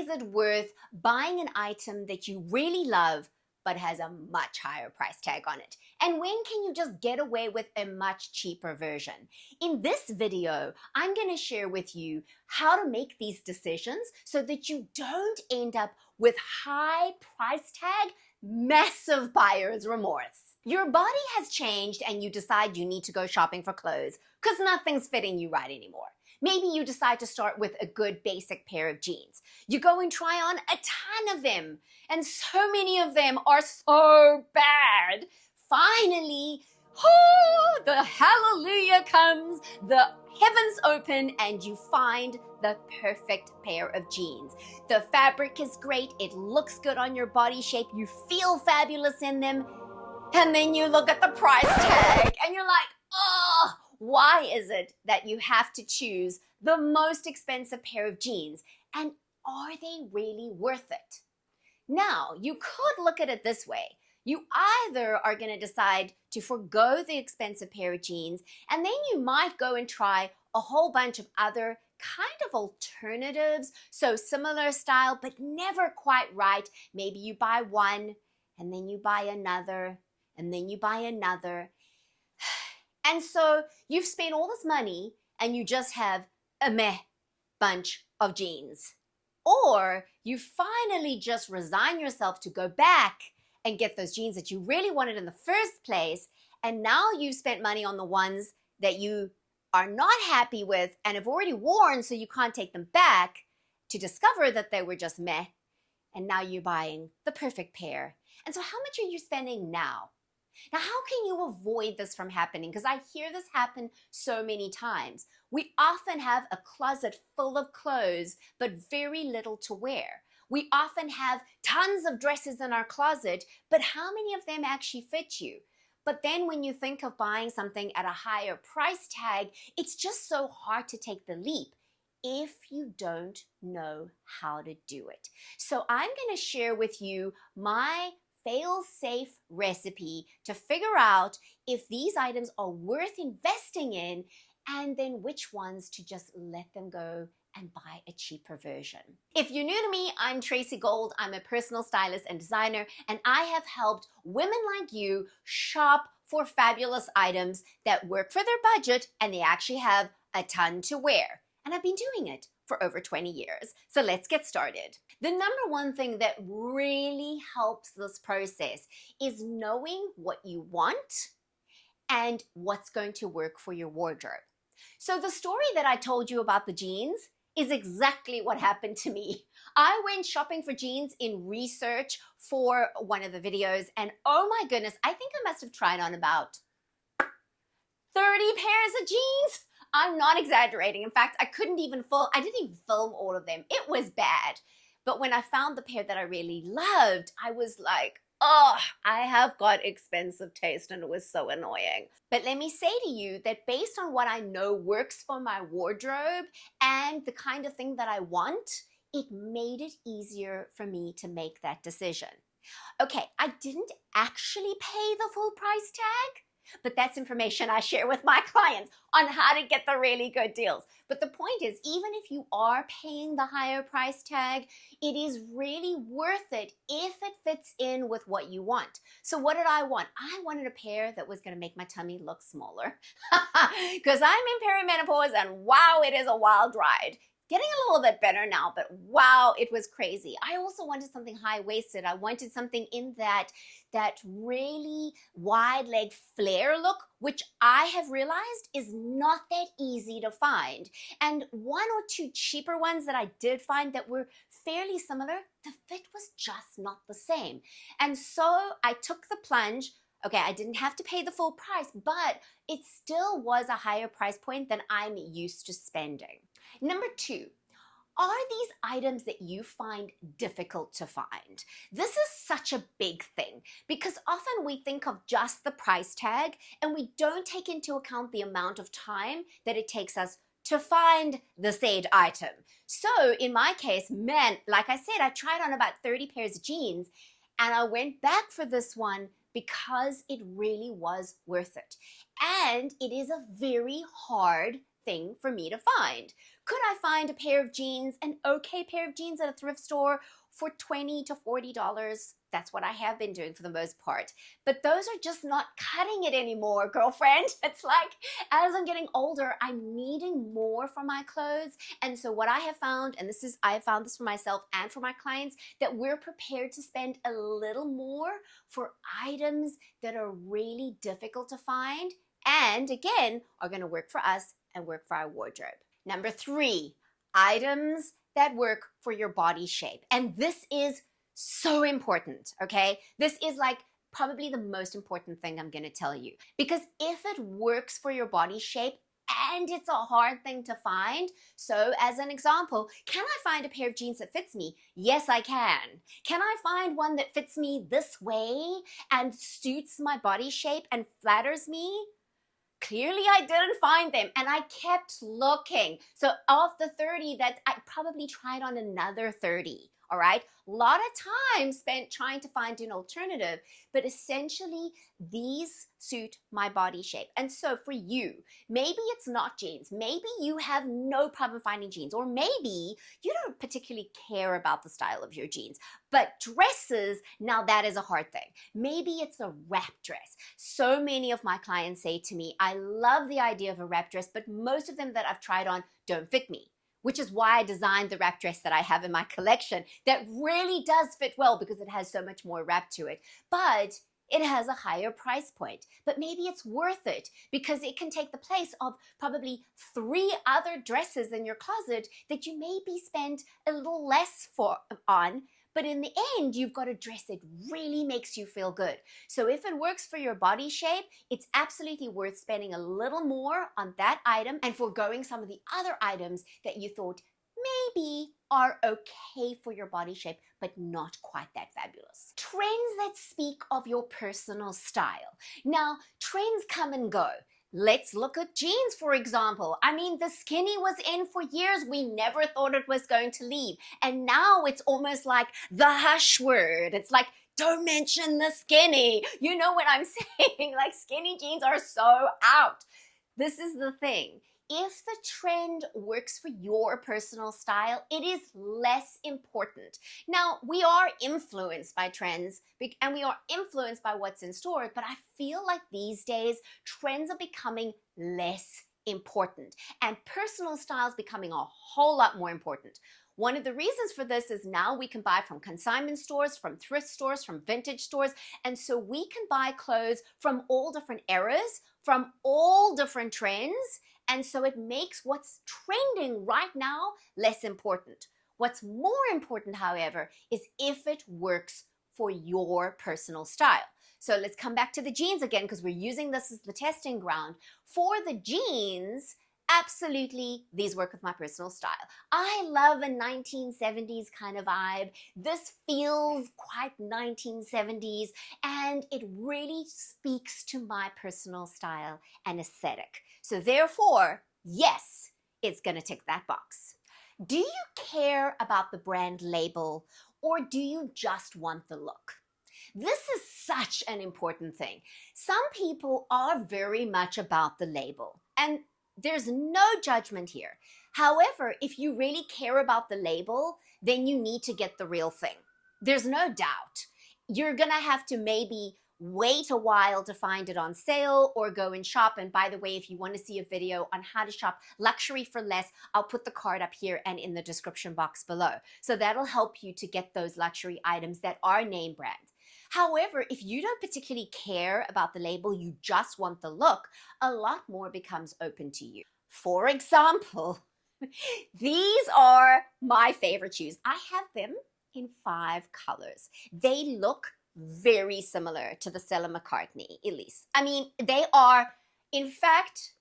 is it worth buying an item that you really love but has a much higher price tag on it? And when can you just get away with a much cheaper version? In this video, I'm going to share with you how to make these decisions so that you don't end up with high price tag, massive buyer's remorse. Your body has changed and you decide you need to go shopping for clothes because nothing's fitting you right anymore. Maybe you decide to start with a good basic pair of jeans. You go and try on a ton of them, and so many of them are so bad. Finally, the hallelujah comes, the heavens open, and you find the perfect pair of jeans. The fabric is great, it looks good on your body shape, you feel fabulous in them, and then you look at the price tag and you're like, oh, why is it that you have to choose the most expensive pair of jeans? And are they really worth it? Now, you could look at it this way. You either are going to decide to forgo the expensive pair of jeans, and then you might go and try a whole bunch of other kind of alternatives, so similar style, but never quite right. Maybe you buy one, and then you buy another, and then you buy another. And so you've spent all this money and you just have a meh bunch of jeans. Or you finally just resign yourself to go back and get those jeans that you really wanted in the first place, and now you've spent money on the ones that you are not happy with and have already worn, so you can't take them back, to discover that they were just meh, and now you're buying the perfect pair. And so how much are you spending now? Now, how can you avoid this from happening? Because I hear this happen so many times. We often have a closet full of clothes, but very little to wear. We often have tons of dresses in our closet, but how many of them actually fit you? But then when you think of buying something at a higher price tag, it's just so hard to take the leap if you don't know how to do it. So I'm going to share with you my fail-safe recipe to figure out if these items are worth investing in, and then which ones to just let them go and buy a cheaper version. If you're new to me, I'm Tracy Gold. I'm a personal stylist and designer, and I have helped women like you shop for fabulous items that work for their budget and they actually have a ton to wear. And I've been doing it for over 20 years. So let's get started. The number one thing that really helps this process is knowing what you want and what's going to work for your wardrobe. So the story that I told you about the jeans is exactly what happened to me. I went shopping for jeans in research for one of the videos, and oh my goodness, I think I must have tried on about 30 pairs of jeans. I'm not exaggerating. In fact, I didn't even film all of them. It was bad. But when I found the pair that I really loved, I was like, oh, I have got expensive taste, and it was so annoying. But let me say to you that based on what I know works for my wardrobe and the kind of thing that I want, it made it easier for me to make that decision. Okay, I didn't actually pay the full price tag, but that's information I share with my clients on how to get the really good deals. But the point is, even if you are paying the higher price tag, it is really worth it if it fits in with what you want. So what did I want? I wanted a pair that was going to make my tummy look smaller because I'm in perimenopause, and wow, it is a wild ride. Getting a little bit better now, but wow, it was crazy. I also wanted something high-waisted. I wanted something in that really wide leg flare look, which I have realized is not that easy to find. And one or two cheaper ones that I did find that were fairly similar, the fit was just not the same. And so I took the plunge. Okay, I didn't have to pay the full price, but it still was a higher price point than I'm used to spending. Number two, are these items that you find difficult to find? This is such a big thing because often we think of just the price tag and we don't take into account the amount of time that it takes us to find the said item. So in my case, man, like I said, I tried on about 30 pairs of jeans and I went back for this one because it really was worth it. And it is a very hard thing for me to find. Could I find a pair of jeans, an okay pair of jeans at a thrift store for $20 to $40? That's what I have been doing for the most part. But those are just not cutting it anymore, girlfriend. It's like, as I'm getting older, I'm needing more for my clothes. And so what I have found, and I have found this for myself and for my clients, that we're prepared to spend a little more for items that are really difficult to find and, again, are going to work for us and work for our wardrobe. Number 3, items that work for your body shape. And this is so important, okay? This is like probably the most important thing I'm going to tell you. Because if it works for your body shape, and it's a hard thing to find. So as an example, can I find a pair of jeans that fits me? Yes, I can. Can I find one that fits me this way and suits my body shape and flatters me? Clearly I didn't find them, and I kept looking. So of the 30 that I probably tried on another 30. All right, a lot of time spent trying to find an alternative, but essentially these suit my body shape. And so for you, maybe it's not jeans. Maybe you have no problem finding jeans, or maybe you don't particularly care about the style of your jeans. But dresses, now that is a hard thing. Maybe it's a wrap dress. So many of my clients say to me, I love the idea of a wrap dress, but most of them that I've tried on don't fit me. Which is why I designed the wrap dress that I have in my collection that really does fit well because it has so much more wrap to it. But it has a higher price point. But maybe it's worth it because it can take the place of probably 3 other dresses in your closet that you maybe spend a little less on. But in the end, you've got a dress that really makes you feel good. So if it works for your body shape, it's absolutely worth spending a little more on that item and foregoing some of the other items that you thought maybe are okay for your body shape, but not quite that fabulous. Trends that speak of your personal style. Now, trends come and go. Let's look at jeans, for example. I mean, the skinny was in for years. We never thought it was going to leave. And now it's almost like the hush word. It's like, don't mention the skinny. You know what I'm saying? Like, skinny jeans are so out. This is the thing. If the trend works for your personal style, it is less important. Now, we are influenced by trends and we are influenced by what's in store, but I feel like these days trends are becoming less important and personal style is becoming a whole lot more important. One of the reasons for this is now we can buy from consignment stores, from thrift stores, from vintage stores, and so we can buy clothes from all different eras, from all different trends, and so it makes what's trending right now less important. What's more important, however, is if it works for your personal style. So let's come back to the jeans again because we're using this as the testing ground. For the jeans, absolutely, these work with my personal style. I love a 1970s kind of vibe. This feels quite 1970s and it really speaks to my personal style and aesthetic. So therefore, yes, it's gonna tick that box. Do you care about the brand label or do you just want the look? This is such an important thing. Some people are very much about the label, and there's no judgment here. However, if you really care about the label, then you need to get the real thing. There's no doubt. You're gonna have to maybe wait a while to find it on sale or go and shop. And by the way, if you want to see a video on how to shop luxury for less, I'll put the card up here and in the description box below. So that'll help you to get those luxury items that are name brand. However, if you don't particularly care about the label, you just want the look, a lot more becomes open to you. For example, these are my favorite shoes. I have them in 5 colors. They look very similar to the Stella McCartney Elise. I mean, they are, in fact,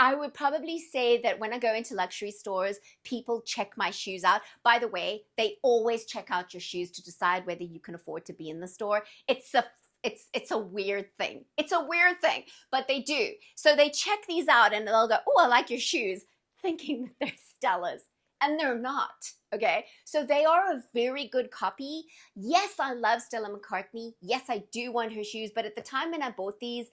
I would probably say that when I go into luxury stores, people check my shoes out. By the way, they always check out your shoes to decide whether you can afford to be in the store. It's a weird thing. It's a weird thing, but they do. So they check these out and they'll go, oh, I like your shoes, thinking that they're Stella's. And they're not, okay? So they are a very good copy. Yes, I love Stella McCartney. Yes, I do want her shoes. But at the time when I bought these,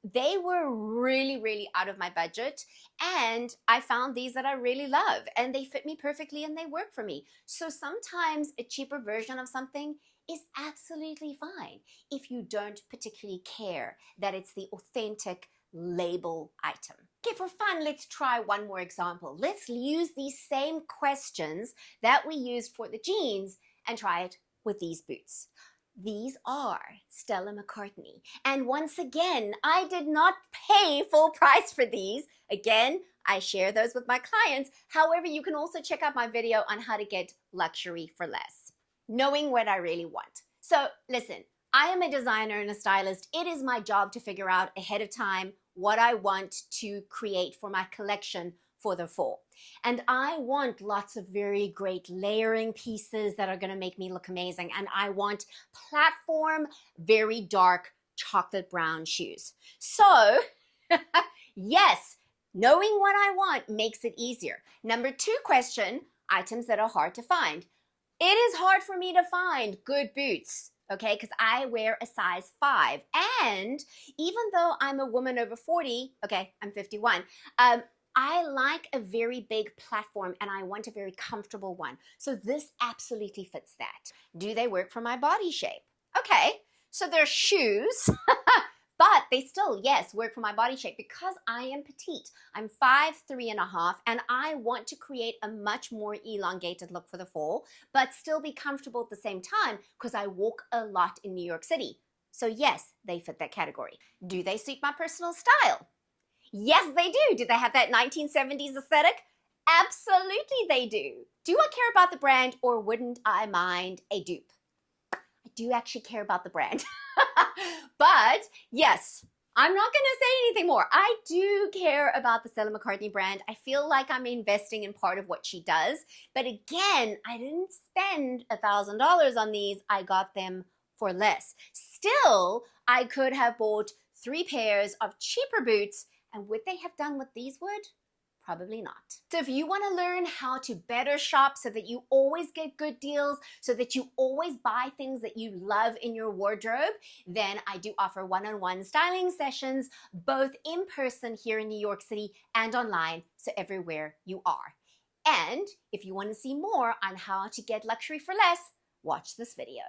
they were really, really out of my budget. And I found these that I really love and they fit me perfectly and they work for me. So sometimes a cheaper version of something is absolutely fine if you don't particularly care that it's the authentic label item. Okay, for fun, let's try one more example. Let's use these same questions that we used for the jeans and try it with these boots. These are Stella McCartney. And once again, I did not pay full price for these. Again, I share those with my clients. However, you can also check out my video on how to get luxury for less, knowing what I really want. So listen, I am a designer and a stylist. It is my job to figure out ahead of time what I want to create for my collection for the fall. And I want lots of very great layering pieces that are going to make me look amazing. And I want platform, very dark chocolate brown shoes. So yes, knowing what I want makes it easier. Number 2 question, items that are hard to find. It is hard for me to find good boots, okay, because I wear a size 5. And even though I'm a woman over 40, okay, I'm 51, I like a very big platform and I want a very comfortable one. So this absolutely fits that. Do they work for my body shape? Okay, so they're shoes, but they still, yes, work for my body shape because I am petite. I'm 5'3.5", and I want to create a much more elongated look for the fall, but still be comfortable at the same time because I walk a lot in New York City. So yes, they fit that category. Do they suit my personal style? Yes, they do. Do they have that 1970s aesthetic? Absolutely they do. Do I care about the brand, or wouldn't I mind a dupe? I do actually care about the brand. But yes, I'm not going to say anything more. I do care about the Stella McCartney brand. I feel like I'm investing in part of what she does. But again, I didn't spend $1,000 on these. I got them for less. Still, I could have bought 3 pairs of cheaper boots. And would they have done what these would? Probably not. So if you want to learn how to better shop so that you always get good deals, so that you always buy things that you love in your wardrobe, then I do offer one-on-one styling sessions, both in person here in New York City and online, so everywhere you are. And if you want to see more on how to get luxury for less, watch this video.